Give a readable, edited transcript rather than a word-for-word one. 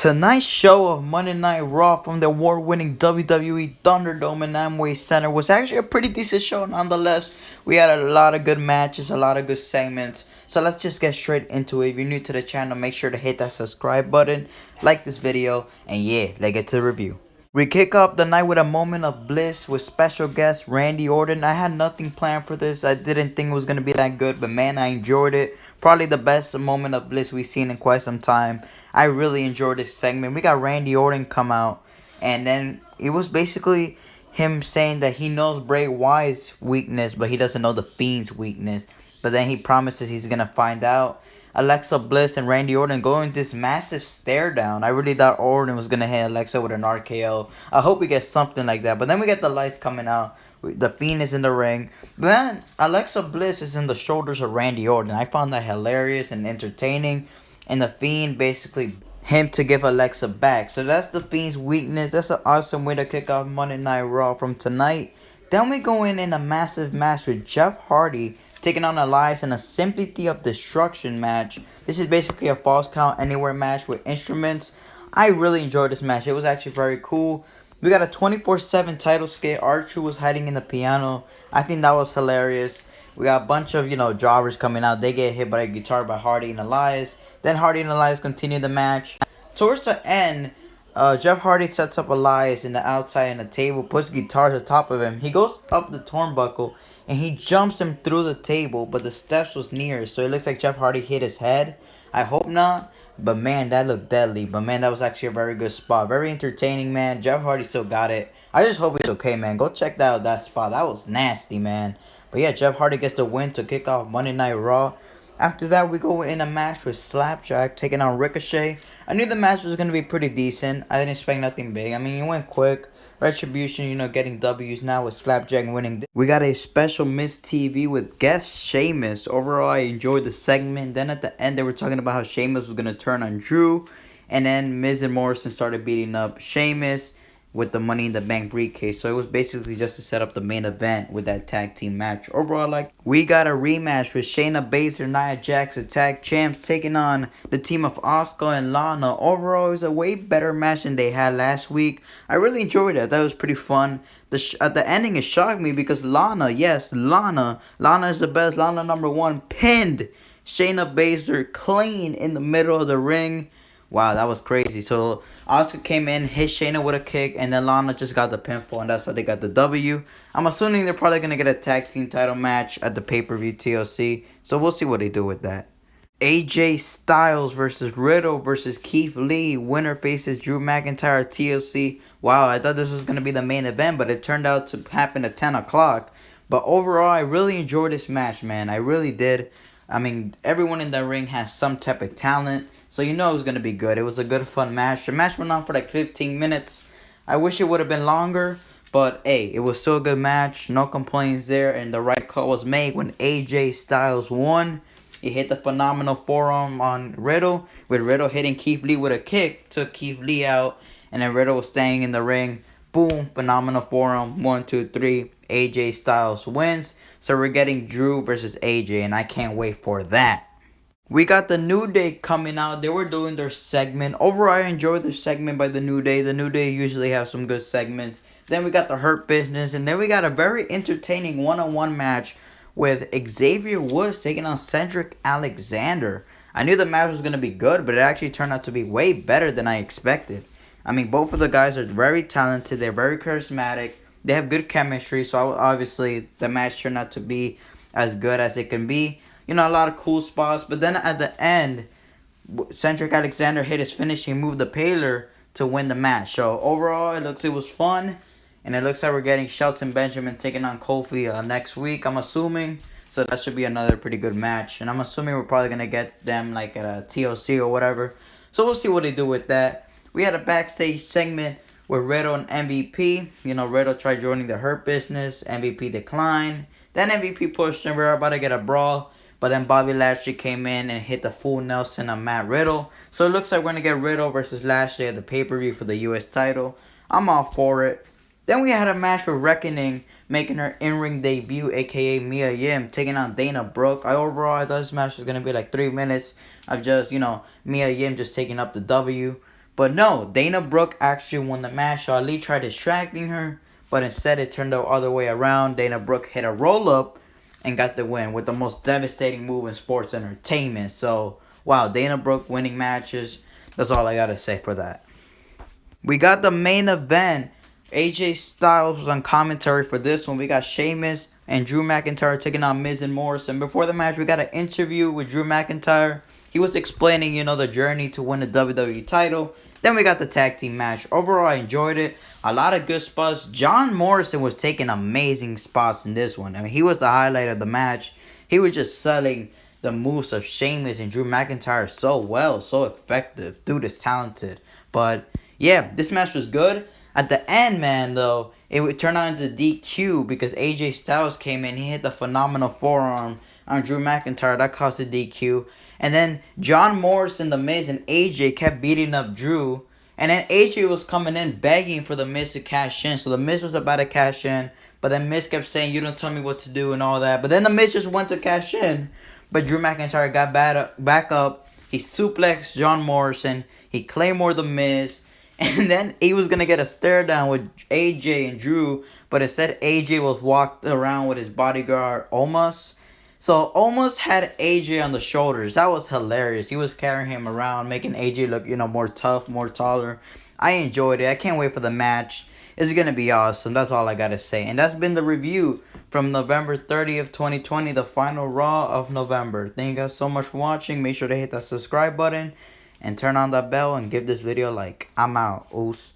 Tonight's show of Monday Night Raw from the award-winning WWE Thunderdome and Amway Center was actually a pretty decent show nonetheless. We had a lot of good matches, a lot of good segments. So let's just get straight into it. If you're new to the channel, make sure to hit that subscribe button, like this video, and yeah, let's get to the review. We kick off the night with a moment of bliss with special guest Randy Orton. I had nothing planned for this. I didn't think it was going to be that good, but man, I enjoyed it. Probably the best moment of bliss we've seen in quite some time. I really enjoyed this segment. We got Randy Orton come out, and then it was basically him saying that he knows Bray Wyatt's weakness, but he doesn't know the Fiend's weakness. But then he promises he's going to find out. Alexa Bliss and Randy Orton going this massive stare down. I really thought Orton was going to hit Alexa with an RKO. I hope we get something like that. But then we get the lights coming out. The Fiend is in the ring. But then Alexa Bliss is in the shoulders of Randy Orton. I found that hilarious and entertaining. And the Fiend basically him to give Alexa back. So that's the Fiend's weakness. That's an awesome way to kick off Monday Night Raw from tonight. Then we go in a massive match with Jeff Hardy taking on Elias in a Sympathy of Destruction match. This is basically a false count anywhere match with instruments. I really enjoyed this match. It was actually very cool. We got a 24/7 title skate. R-Truth was hiding in the piano. I think that was hilarious. We got a bunch of, jobbers coming out. They get hit by a guitar by Hardy and Elias. Then Hardy and Elias continue the match. Towards the end, Jeff Hardy sets up Elias in the outside in the table, puts guitars on top of him. He goes up the turnbuckle and he jumps him through the table, but the steps was near, so it looks like Jeff Hardy hit his head. I hope not, but man, that looked deadly. But man, that was actually a very good spot. Very entertaining, man. Jeff Hardy still got it. I just hope he's okay, man. Go check out that spot. That was nasty, man. But yeah, Jeff Hardy gets the win to kick off Monday Night Raw. After that, we go in a match with Slapjack taking on Ricochet. I knew the match was going to be pretty decent. I didn't expect nothing big. I mean, it went quick. Retribution, getting W's now with Slapjack winning. We got a special Miss TV with guest Sheamus. Overall, I enjoyed the segment. Then at the end, they were talking about how Sheamus was going to turn on Drew. And then Miz and Morrison started beating up Sheamus with the Money in the Bank briefcase. So it was basically just to set up the main event with that tag team match. Overall, we got a rematch with Shayna Baszler, Nia Jax, the tag champs, taking on the team of Asuka and Lana. Overall, it was a way better match than they had last week. I really enjoyed it. That was pretty fun. At the ending, it shocked me because Lana, yes, Lana is the best. Lana #1 pinned Shayna Baszler clean in the middle of the ring. Wow, that was crazy. So Asuka came in, hit Shayna with a kick, and then Lana just got the pinfall, and that's how they got the W. I'm assuming they're probably going to get a tag team title match at the pay-per-view TLC, so we'll see what they do with that. AJ Styles versus Riddle versus Keith Lee. Winner faces Drew McIntyre TLC. Wow, I thought this was going to be the main event, but it turned out to happen at 10 o'clock. But overall, I really enjoyed this match, man. I really did. I mean, everyone in the ring has some type of talent. So it was going to be good. It was a good, fun match. The match went on for like 15 minutes. I wish it would have been longer. But, hey, it was still a good match. No complaints there. And the right call was made when AJ Styles won. He hit the phenomenal forearm on Riddle. With Riddle hitting Keith Lee with a kick. Took Keith Lee out. And then Riddle was staying in the ring. Boom. Phenomenal forearm. 1, 2, 3. AJ Styles wins. So we're getting Drew versus AJ. And I can't wait for that. We got the New Day coming out. They were doing their segment. Overall, I enjoyed the segment by the New Day. The New Day usually have some good segments. Then we got the Hurt Business. And then we got a very entertaining one-on-one match with Xavier Woods taking on Cedric Alexander. I knew the match was going to be good, but it actually turned out to be way better than I expected. I mean, both of the guys are very talented. They're very charismatic. They have good chemistry. So obviously, the match turned out to be as good as it can be. A lot of cool spots. But then at the end, Cedric Alexander hit his finishing move, the Paler, to win the match. So overall, it was fun. And it looks like we're getting Shelton Benjamin taking on Kofi next week, I'm assuming. So that should be another pretty good match. And I'm assuming we're probably going to get them like at a TLC or whatever. So we'll see what they do with that. We had a backstage segment with Riddle and MVP. Riddle tried joining the Hurt Business. MVP declined. Then MVP pushed him. We were about to get a brawl. But then Bobby Lashley came in and hit the full Nelson on Matt Riddle. So it looks like we're going to get Riddle versus Lashley at the pay-per-view for the U.S. title. I'm all for it. Then we had a match with Reckoning making her in-ring debut, a.k.a. Mia Yim, taking on Dana Brooke. I thought this match was going to be like 3 minutes of just, Mia Yim just taking up the W. But no, Dana Brooke actually won the match. So Ali tried distracting her, but instead it turned the other way around. Dana Brooke hit a roll up and got the win with the most devastating move in sports entertainment. So wow, Dana Brooke winning matches. That's all I gotta say for that. We got the main event. AJ Styles was on commentary for this one. We got Sheamus and Drew McIntyre taking on Miz and Morrison. Before the match, we got an interview with Drew McIntyre. He was explaining, the journey to win the WWE title. Then we got the tag team match. Overall, I enjoyed it. A lot of good spots. John Morrison was taking amazing spots in this one. I mean, he was the highlight of the match. He was just selling the moves of Sheamus and Drew McIntyre so well, so effective. Dude is talented. But yeah, this match was good. At the end, man, though, it would turn out into DQ because AJ Styles came in. He hit the phenomenal forearm on Drew McIntyre. That caused the DQ. And then John Morrison, The Miz, and AJ kept beating up Drew. And then AJ was coming in begging for The Miz to cash in. So The Miz was about to cash in. But then Miz kept saying, you don't tell me what to do and all that. But then The Miz just went to cash in. But Drew McIntyre got back up. He suplexed John Morrison. He claymored The Miz. And then he was going to get a stare down with AJ and Drew. But instead, AJ was walked around with his bodyguard, Omos. So Omos had AJ on the shoulders. That was hilarious. He was carrying him around, making AJ look, more tough, more taller. I enjoyed it. I can't wait for the match. It's going to be awesome. That's all I got to say. And that's been the review from November 30th, 2020, the final Raw of November. Thank you guys so much for watching. Make sure to hit that subscribe button and turn on that bell and give this video a like. I'm out. Oos.